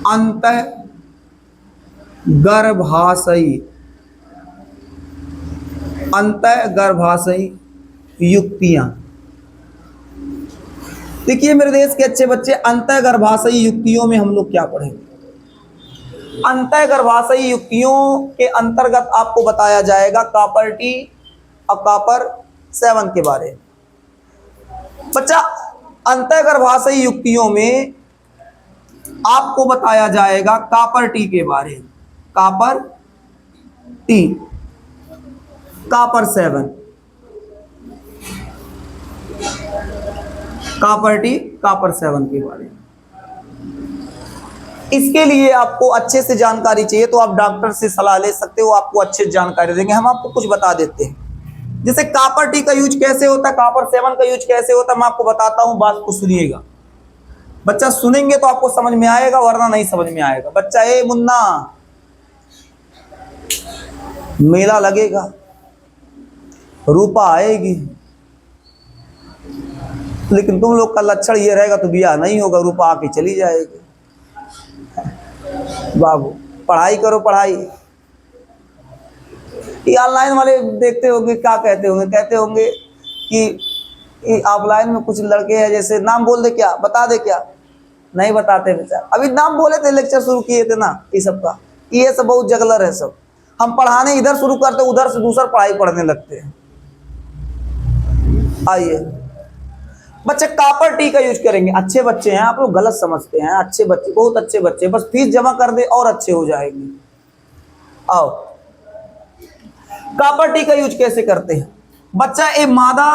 अंतः गर्भाशयी, अंतः गर्भाशयी युक्तियां। देखिए मेरे देश के अच्छे बच्चे, अंतः गर्भाशयी युक्तियों में हम लोग क्या पढ़ेंगे? अंतः गर्भाशयी युक्तियों के अंतर्गत आपको बताया जाएगा कॉपर टी और कॉपर 7 के बारे में। बच्चा, अंतः गर्भाशयी युक्तियों में आपको बताया जाएगा कॉपर टी के बारे में। Copper T, copper 7, copper T, copper 7 के बारे में। इसके लिए आपको अच्छे से जानकारी चाहिए तो आप डॉक्टर से सलाह ले सकते हो, आपको अच्छे से जानकारी देंगे। हम आपको कुछ बता देते हैं। जैसे कापर टी का यूज कैसे होता है, कापर 7 का यूज कैसे होता है, मैं आपको बताता हूं, बात को सुनिएगा। बच्चा सुनेंगे तो आपको समझ में आएगा, वरना नहीं समझ में आएगा। बच्चा, ए मुन्ना, मेला लगेगा, रूपा आएगी, लेकिन तुम लोग का लक्षण ये रहेगा तो बियाह नहीं होगा, रूपा आके चली जाएगी। बाबू पढ़ाई करो, पढ़ाई। ये ऑनलाइन वाले देखते होंगे, क्या कहते होंगे, कहते होंगे कि ऑफलाइन में कुछ लड़के हैं, जैसे नाम बोल दे, क्या बता दे, क्या नहीं बताते बेचारा। अभी नाम बोले थे, लेक्चर शुरू किए थे ना, ये सब का, ये सब बहुत जगलर है सब। हम पढ़ाने इधर शुरू करते, उधर से दूसरा पढ़ाई पढ़ने लगते हैं। आइए बच्चे, कापर टी का यूज करेंगे। अच्छे बच्चे हैं आप लोग, गलत समझते हैं, अच्छे बच्चे, बहुत अच्छे बच्चे, बस फीस जमा कर दे और अच्छे हो जाएंगे। आओ, कापर टी का यूज कैसे करते हैं बच्चा, ये मादा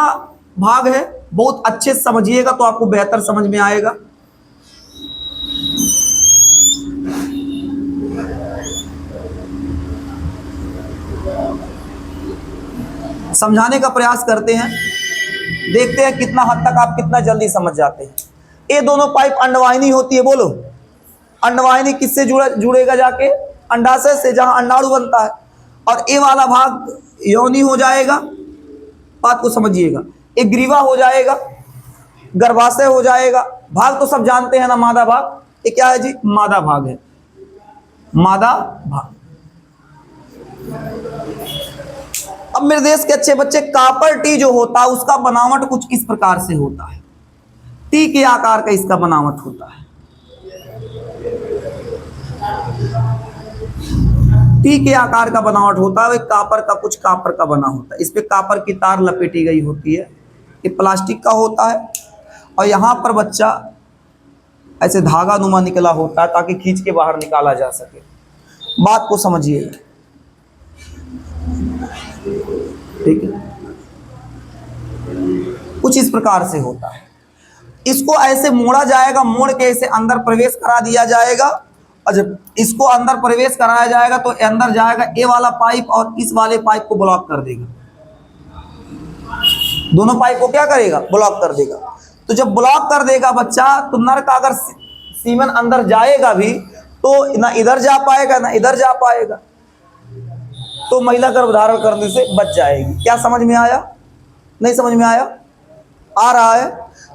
भाग है, बहुत अच्छे से समझिएगा तो आपको बेहतर समझ में आएगा। समझाने का प्रयास करते हैं, देखते हैं कितना हद तक आप कितना जल्दी समझ जाते हैं। ये दोनों पाइप अंडवाहिनी होती है, बोलो। अंडवाहिनी किससे जुड़ेगा जाके, अंडाशय से, जहां अंडाणु बनता है। और ये वाला भाग योनि हो जाएगा, बात को समझिएगा। एक ग्रीवा हो जाएगा, गर्भाशय हो जाएगा। भाग तो सब जानते हैं ना, मादा भाग, ये क्या है जी, मादा भाग है, मादा भाग। अब मेरे देश के अच्छे बच्चे, कापर टी जो होता है उसका बनावट कुछ इस प्रकार से होता है, टी के आकार का इसका बनावट होता है। टी के आकार का बनावट होता है, कापर का, कुछ कापर का बना होता है। इस पे कापर की तार लपेटी गई होती है, ये प्लास्टिक का होता है। और यहाँ पर बच्चा ऐसे धागा नुमा निकला होता है ताकि खींच के बाहर निकाला जा सके। बात को समझिएगा, ठीक है। कुछ इस प्रकार से होता है, इसको ऐसे मोड़ा जाएगा, मोड़ के इसे अंदर प्रवेश करा दिया जाएगा। और जब इसको अंदर प्रवेश कराया जाएगा तो अंदर जाएगा ये वाला पाइप और इस वाले पाइप को ब्लॉक कर देगा। दोनों पाइप को क्या करेगा, ब्लॉक कर देगा। तो जब ब्लॉक कर देगा बच्चा, तो नर का अगर सीमन अंदर जाएगा भी तो ना इधर जा पाएगा ना इधर जा पाएगा, तो महिला गर्भधारण करने से बच जाएगी। क्या समझ में आया, नहीं समझ में आया, आ रहा है?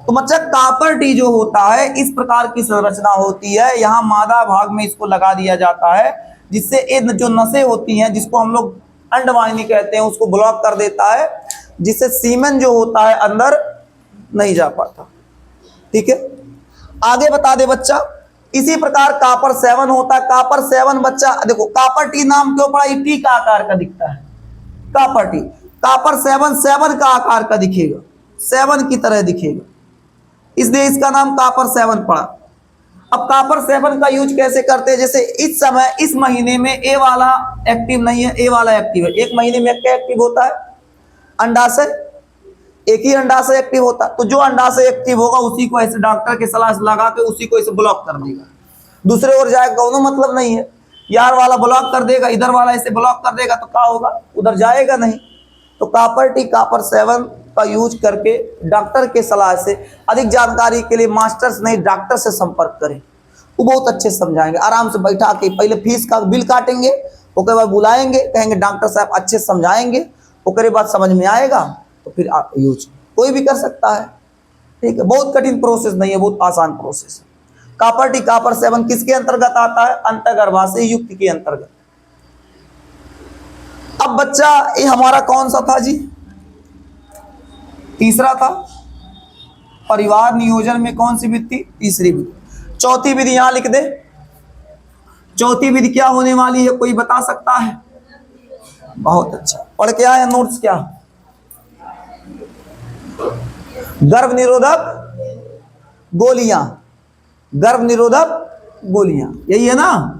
तो बच्चा, कापर टी जो होता है इस प्रकार की संरचना होती है। यहाँ मादा भाग में इसको लगा दिया जाता है, जिससे ये जो नसें होती हैं, जिसको हम लोग अंडवाहिनी कहते हैं, उसको ब्लॉक कर देता है, जिससे सीमेन जो होता है अंदर नहीं जा पाता। ठीक है, आगे बता दे बच्चा। इसी प्रकार कापर 7 होता है। कापर 7 बच्चा देखो, कापर टी नाम क्यों पड़ा, ये टी का आकार का दिखता है, कापर टी। कापर 7 का आकार का दिखेगा, 7 की तरह दिखेगा, इसलिए इसका नाम कापर 7 पड़ा। अब कापर 7 का यूज कैसे करते हैं, जैसे इस समय, इस महीने में ए वाला एक्टिव नहीं है, ए वाला एक्टिव है। एक महीने में क्या एक्टिव होता है, अंडाशय, एक ही अंडाशय एक्टिव होता है। तो जो अंडाशय एक्टिव होगा उसी को ऐसे डॉक्टर के सलाह से लगा के उसी को ऐसे ब्लॉक कर देगा, दूसरे ओर जाएगा कोनो मतलब नहीं है। यार वाला ब्लॉक कर देगा, इधर वाला ऐसे ब्लॉक कर देगा, तो क्या होगा, उधर जाएगा नहीं। तो कापर टी, कापर 7 का यूज करके डॉक्टर के सलाह से, अधिक जानकारी के लिए मास्टर्स नहीं डॉक्टर से संपर्क करें, वो बहुत अच्छे समझाएंगे। आराम से बैठा के पहले फीस का बिल काटेंगे, उसके बाद बुलाएंगे, कहेंगे डॉक्टर साहब अच्छे समझाएंगे, उसके बाद समझ में आएगा तो फिर आप यूज कोई भी कर सकता है। ठीक है, बहुत कठिन प्रोसेस नहीं है, बहुत आसान प्रोसेस है। कापर टी, कापर 7 किसके अंतर्गत आता है, अंतर्गर्भाशय युक्त के अंतर्गत। अब बच्चा, ये हमारा कौन सा था जी, तीसरा था। परिवार नियोजन में कौन सी विधि, तीसरी विधि। चौथी विधि यहां लिख दे। चौथी विधि क्या होने वाली है, कोई बता सकता है? बहुत अच्छा, पढ़ के आए नोट्स क्या, गर्भ निरोधक गोलियां, गर्भ निरोधक गोलियां, यही है ना।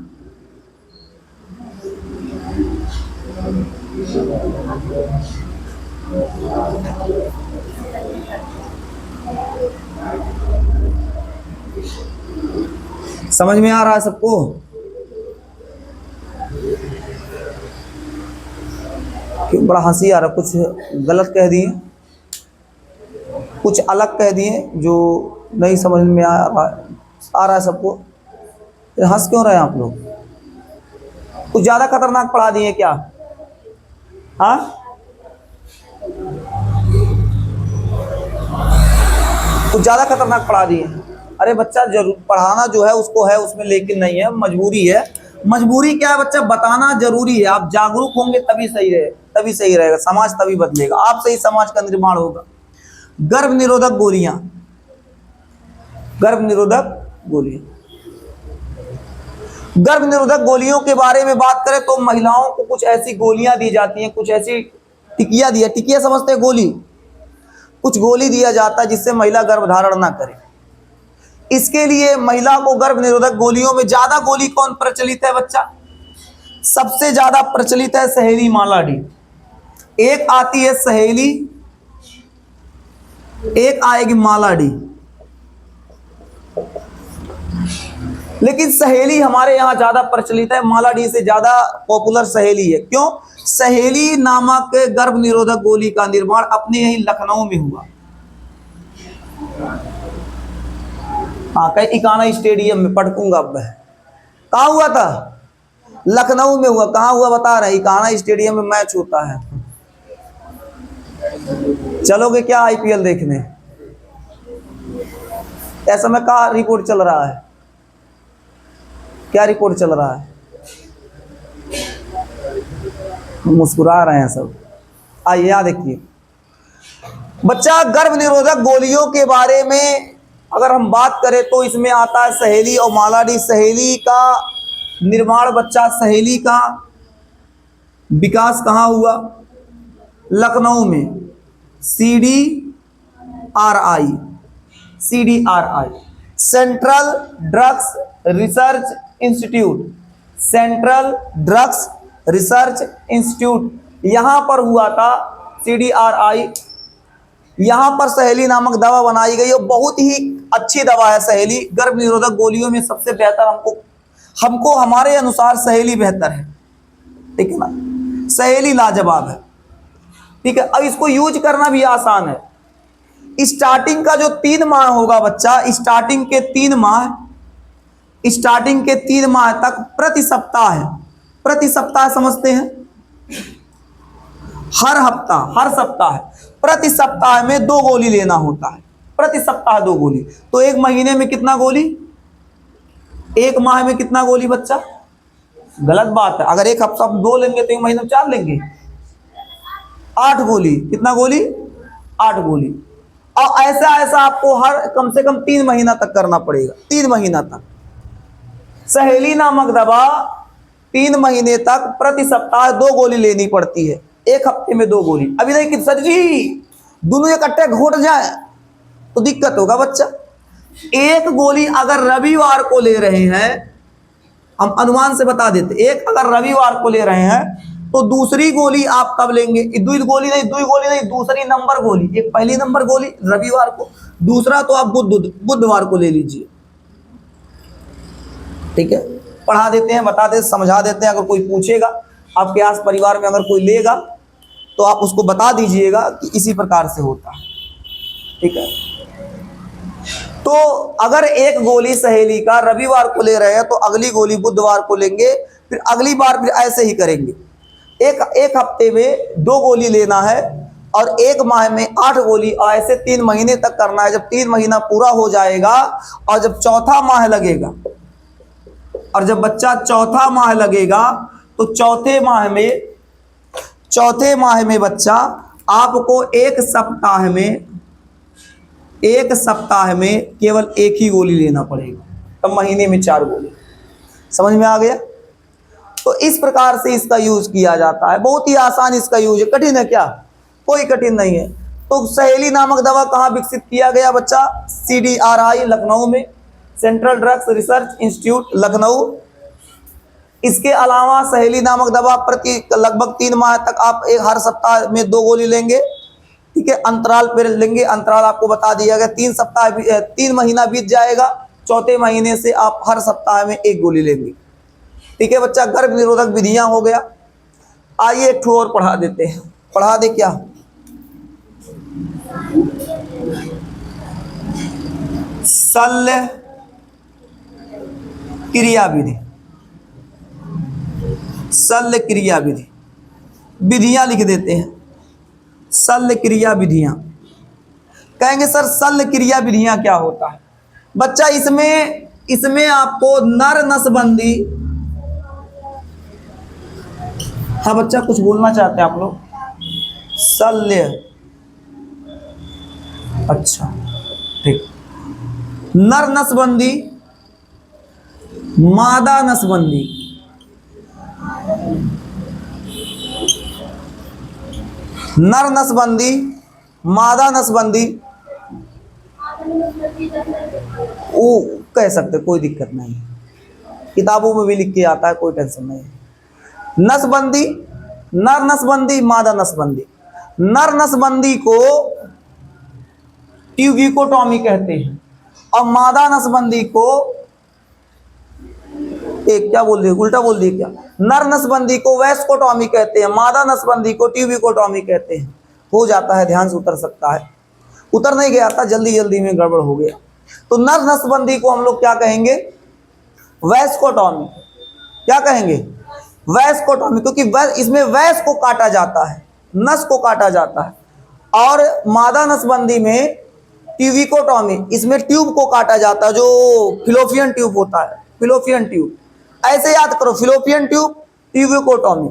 समझ में आ रहा है सबको? क्यों बड़ा हंसी आ रहा, कुछ गलत कह दिए, कुछ अलग कह दिए जो नहीं समझ में आ रहा है सबको। हंस क्यों रहे हैं आप लोग? कुछ ज़्यादा खतरनाक पढ़ा दिए क्या? हाँ, कुछ ज़्यादा खतरनाक पढ़ा दिए। अरे बच्चा जरूर पढ़ाना जो है उसको है, उसमें लेकिन नहीं है, मजबूरी है। मजबूरी क्या है बच्चा? बताना जरूरी है। आप जागरूक होंगे तभी सही रहे, तभी सही रहेगा, समाज तभी बदलेगा, आप सही समाज का निर्माण होगा। गर्भ निरोधक गोलियां, गर्भ निरोधक गोलियां, गर्भ निरोधक गोलियों के बारे में बात करें तो महिलाओं को कुछ ऐसी गोलियां दी जाती हैं, कुछ ऐसी टिकिया दिया, टिकिया समझते हैं? गोली, कुछ गोली दिया जाता है जिससे महिला गर्भ धारण ना करे। इसके लिए महिला को गर्भ निरोधक गोलियों में ज्यादा गोली कौन प्रचलित है बच्चा? सबसे ज्यादा प्रचलित है सहेली माला डी। एक आती है सहेली, एक आएगी माला डी। लेकिन सहेली हमारे यहां ज्यादा प्रचलित है, माला डी से ज्यादा पॉपुलर सहेली है। क्यों? सहेली नामक गर्भ निरोधक गोली का निर्माण अपने यही लखनऊ में हुआ। हाँ, कहीं इकाना स्टेडियम में पटकूंगा अब। कहाँ हुआ था? लखनऊ में हुआ। कहाँ हुआ बता रहे? इकाना स्टेडियम में मैच होता है। चलोगे क्या आईपीएल देखने? इस समय का रिपोर्ट चल रहा है? क्या रिपोर्ट चल रहा है? मुस्कुरा रहे हैं सब। आइए यहाँ देखिए बच्चा, गर्भ निरोधक गोलियों के बारे में अगर हम बात करें तो इसमें आता है सहेली और माला डी। सहेली का निर्माण बच्चा, सहेली का विकास कहाँ हुआ? लखनऊ में। CDRI, CDRI central drugs research institute, central drugs research institute यहां पर हुआ था। CDRI, यहां पर सहेली नामक दवा बनाई गई और बहुत ही अच्छी दवा है सहेली। गर्भ निरोधक गोलियों में सबसे बेहतर हमको हमारे अनुसार सहेली बेहतर है, ठीक है ना? सहेली लाजवाब है, ठीक है। अब इसको यूज करना भी आसान है। स्टार्टिंग का जो 3 माह होगा बच्चा, स्टार्टिंग के 3 माह तक प्रति सप्ताह है। प्रति सप्ताह समझते हैं? हर हफ्ता, हर सप्ताह, प्रति सप्ताह में 2 गोली लेना होता है। प्रति सप्ताह 2 गोली, तो 1 महीने में कितना गोली? 1 माह में कितना गोली बच्चा? गलत बात है। अगर 1 हफ्ता 2 लेंगे तो 1 महीने में 4 लेंगे। 8 गोली। कितना गोली? 8 गोली। और ऐसा ऐसा आपको हर कम से कम 3 महीना तक करना पड़ेगा। 3 महीना तक सहेली नामक दवा 3 महीने तक प्रति सप्ताह 2 गोली लेनी पड़ती है। 1 हफ्ते में 2 गोली। अभी देखिए सर जी, दोनों इकट्ठे घुट जाए तो दिक्कत होगा बच्चा। 1 गोली अगर रविवार को ले रहे हैं, हम अनुमान से बता देते, 1 अगर रविवार को ले रहे हैं तो दूसरी गोली आप कब लेंगे? 2 गोली नहीं, दूसरी नंबर गोली। एक पहली नंबर गोली रविवार को, दूसरा तो आप बुधवार को ले लीजिए, ठीक है। पढ़ा देते हैं, बता देते, समझा देते हैं। अगर कोई पूछेगा आपके आस परिवार में, अगर कोई लेगा तो आप उसको बता दीजिएगा कि इसी प्रकार से होता है, ठीक है। तो अगर 1 गोली सहेली का रविवार को ले रहे हैं तो अगली गोली बुधवार को लेंगे, फिर अगली बार फिर ऐसे ही करेंगे। एक हफ्ते में 2 गोली लेना है और 1 माह में 8 गोली, और ऐसे 3 महीने तक करना है। जब 3 महीना पूरा हो जाएगा और जब चौथा माह लगेगा, और जब बच्चा चौथा माह लगेगा तो चौथे माह में बच्चा आपको 1 सप्ताह में केवल 1 ही गोली लेना पड़ेगा। तब महीने में 4 गोली। समझ में आ गया? तो इस प्रकार से इसका यूज किया जाता है। बहुत ही आसान इसका यूज है। कठिन है क्या? कोई कठिन नहीं है। तो सहेली नामक दवा कहाँ विकसित किया गया बच्चा? CDRI लखनऊ में, central drugs research institute Lucknow. इसके अलावा सहेली नामक दवा प्रति लगभग 3 माह तक आप हर सप्ताह में 2 गोली लेंगे, ठीक है। अंतराल पर लेंगे, अंतराल आपको बता दिया गया। 3 महीना बीत जाएगा, चौथे महीने से आप हर सप्ताह में 1 गोली लेंगे, ठीक है बच्चा। गर्भ निरोधक विधियां हो गया। आइए एक ठो और पढ़ा देते हैं, पढ़ा दे क्या? शल्य क्रिया विधि, शल्य क्रिया विधि, विधियां लिख देते हैं, शल्य क्रिया विधियां। कहेंगे सर शल्य क्रिया विधियां क्या होता है? बच्चा इसमें आपको नर नसबंदी, हाँ बच्चा कुछ बोलना चाहते हैं आप लोग? शल्य, अच्छा ठीक, नर नसबंदी, मादा नसबंदी, नर नसबंदी, मादा नसबंदी, वो कह सकते, कोई दिक्कत नहीं, किताबों में भी लिख के आता है, कोई टेंशन नहीं है। नसबंदी, नर नसबंदी, मादा नसबंदी। नर नसबंदी को ट्यूबिकोटॉमी कहते हैं और मादा नसबंदी को एक क्या बोल दिए, उल्टा बोल दिए क्या? नर नसबंदी को वैस्कोटॉमी कहते हैं, मादा नसबंदी को ट्यूबिकोटॉमी कहते हैं। हो जाता है, ध्यान से उतर सकता है, उतर नहीं गया था, जल्दी जल्दी में गड़बड़ हो गया। तो नर नसबंदी को हम लोग क्या कहेंगे? वैस्कोटॉमी। क्या कहेंगे? वैस्कोटॉमी, क्योंकि इसमें वैस को काटा जाता है, नस को काटा जाता है। और मादा नसबंदी में ट्यूबिकोटॉमी, इसमें ट्यूब को काटा जाता है, जो फिलोपियन ट्यूब होता है, फिलोपियन ट्यूब। ऐसे याद करो, फिलोपियन ट्यूब, ट्यूबिकोटॉमी।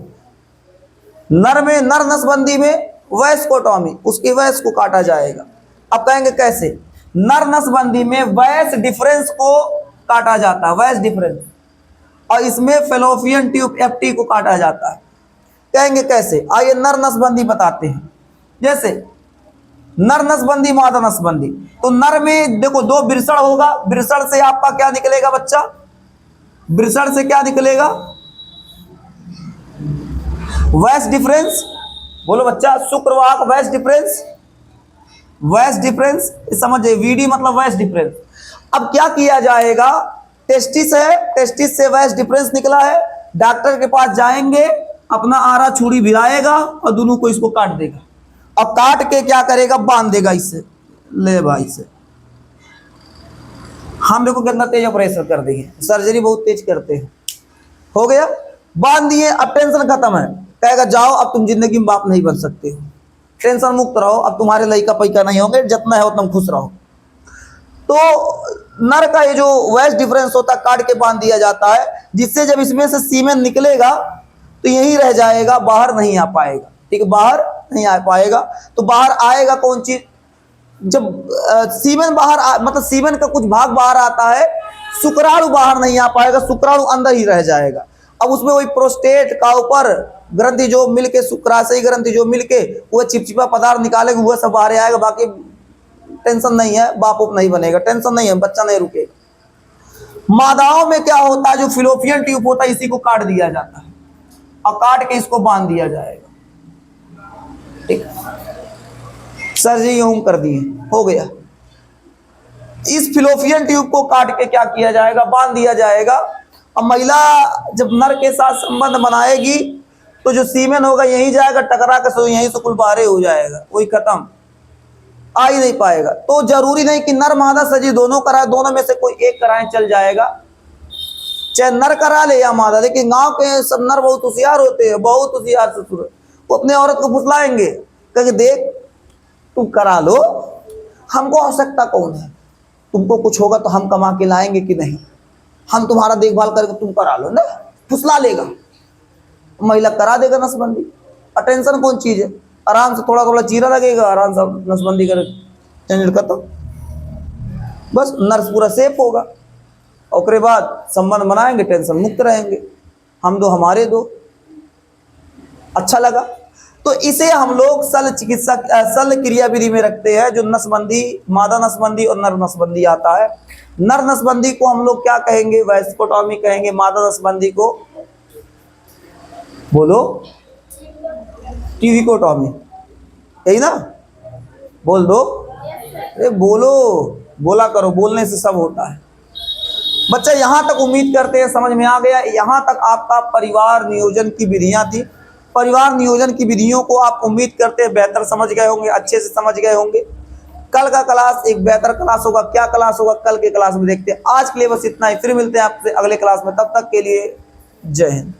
नर में, नर नसबंदी में वैस्कोटॉमी, उसकी वैस को काटा जाएगा। अब कहेंगे कैसे? नर नसबंदी में वैस डिफरेंस को काटा जाता है, वैस डिफरेंस, और इसमें फेलोपियन ट्यूब एफटी को काटा जाता है। कहेंगे कैसे? आइए नर नसबंदी बताते हैं। जैसे नर नसबंदी, मादा नसबंदी। तो नर में देखो दो वृषण होगा, वृषण से आपका क्या निकलेगा बच्चा? वृषण से क्या निकलेगा? वैस डिफरेंस। बोलो बच्चा, शुक्रवाहक वैस डिफरेंस, वैस डिफरेंस समझे, वीडी मतलब वैस डिफरेंस। अब क्या किया जाएगा? टेस्टिस है, टेस्टिस से वैस डिफरेंस निकला है, डॉक्टर के पास जाएंगे, अपना आरा छुरी भिड़ाएगा और दोनों को इसको काट देगा, और काट के क्या करेगा? बांध देगा इससे। ले भाई से हम देखो कितना तेज ऑपरेशन कर देंगे, सर्जरी बहुत तेज करते हैं। हो गया, बांध दिए, अब टेंशन खत्म है। कहेगा जाओ, अब तुम जिंदगी में बाप नहीं बन सकते हो, टेंशन मुक्त रहो, अब तुम्हारे लड़का पैका नहीं होंगे, जितना है उतना खुश रहो। तो नर का ये जो वैस डिफरेंस होता है काट के बांध दिया जाता है, जिससे जब इसमें से सीमेन निकलेगा तो यही रह जाएगा, बाहर नहीं आ पाएगा। ठीक है, बाहर नहीं आ पाएगा। तो बाहर आएगा कौन चीज? जब सीमेन बाहर मतलब सीमेन का कुछ भाग बाहर आता है, शुक्राणु बाहर नहीं आ पाएगा, शुक्राणु अंदर ही रह जाएगा। अब उसमें वही प्रोस्टेट का ऊपर ग्रंथि जो मिलके, शुक्राशयी ग्रंथि जो मिलके वो चिपचिपा पदार्थ निकालेगा, वो सब बाहर आएगा। बाकी टेंशन नहीं है, बाप उप नहीं बनेगा, टेंशन नहीं है, बच्चा नहीं रुकेगा। मादाओं में क्या होता है? जो फिलोपियन ट्यूब होता है इसी को काट दिया जाता है और काट के इसको बांध दिया जाएगा। ठीक, सर्जरी यूं कर दिए, हो गया। इस फिलोपियन ट्यूब को काट के क्या किया जाएगा? बांध दिया जाएगा। अब महिला जब नर के साथ संबंध बनाएगी तो जो सीमेन होगा यहीं जाएगा, टकरा के यहीं से कुल बाहर हो जाएगा, वही खत्म, आ ही नहीं पाएगा। तो जरूरी नहीं कि नर मादा सर्जरी दोनों कराए, दोनों में से कोई एक कराए चल जाएगा, चाहे नर करा ले या मादा। लेकिन गांव के सब नर बहुत होशियार होते हैं, बहुत होशियार ससुर, वो अपने औरत को फुसलाएंगे, कहेंगे देख तुम करा लो, हमको आवश्यकता कौन है, तुमको कुछ होगा तो हम कमा के लाएंगे कि नहीं, हम तुम्हारा देखभाल करके तुम करा लो ना, फुसला लेगा। महिला करा देगा नसबंदी, अटेंशन कौन चीज है, आराम से थोड़ा थोड़ा चीरा लगेगा, आराम से नसबंदी कर झंझट खत्म, बस नर्स पूरा सेफ होगा। और उसके बाद संबंध बनाएंगे, टेंशन मुक्त रहेंगे, हम दो हमारे दो। अच्छा लगा? तो इसे हम लोग शल्य चिकित्सा, शल्य क्रिया विधि में रखते हैं, जो नसबंदी, मादा नसबंदी और नर नसबंदी आता है। नर नसबंदी को हम लोग क्या कहेंगे? वैस्कोटॉमी कहेंगे। मादा नसबंदी को बोलो ट्यूबिकोटॉमी, यही ना? बोल दो, अरे बोलो, बोला करो, बोलने से सब होता है। बच्चा यहां तक उम्मीद करते हैं समझ में आ गया। यहां तक आपका परिवार नियोजन की विधियां थी परिवार नियोजन की विधियों को आप उम्मीद करते हैं बेहतर समझ गए होंगे, अच्छे से समझ गए होंगे। कल का क्लास एक बेहतर क्लास होगा। क्या क्लास होगा कल के क्लास में देखते हैं। आज के लिए बस इतना ही, फिर मिलते हैं आपसे अगले क्लास में। तब तक के लिए जय हिंद।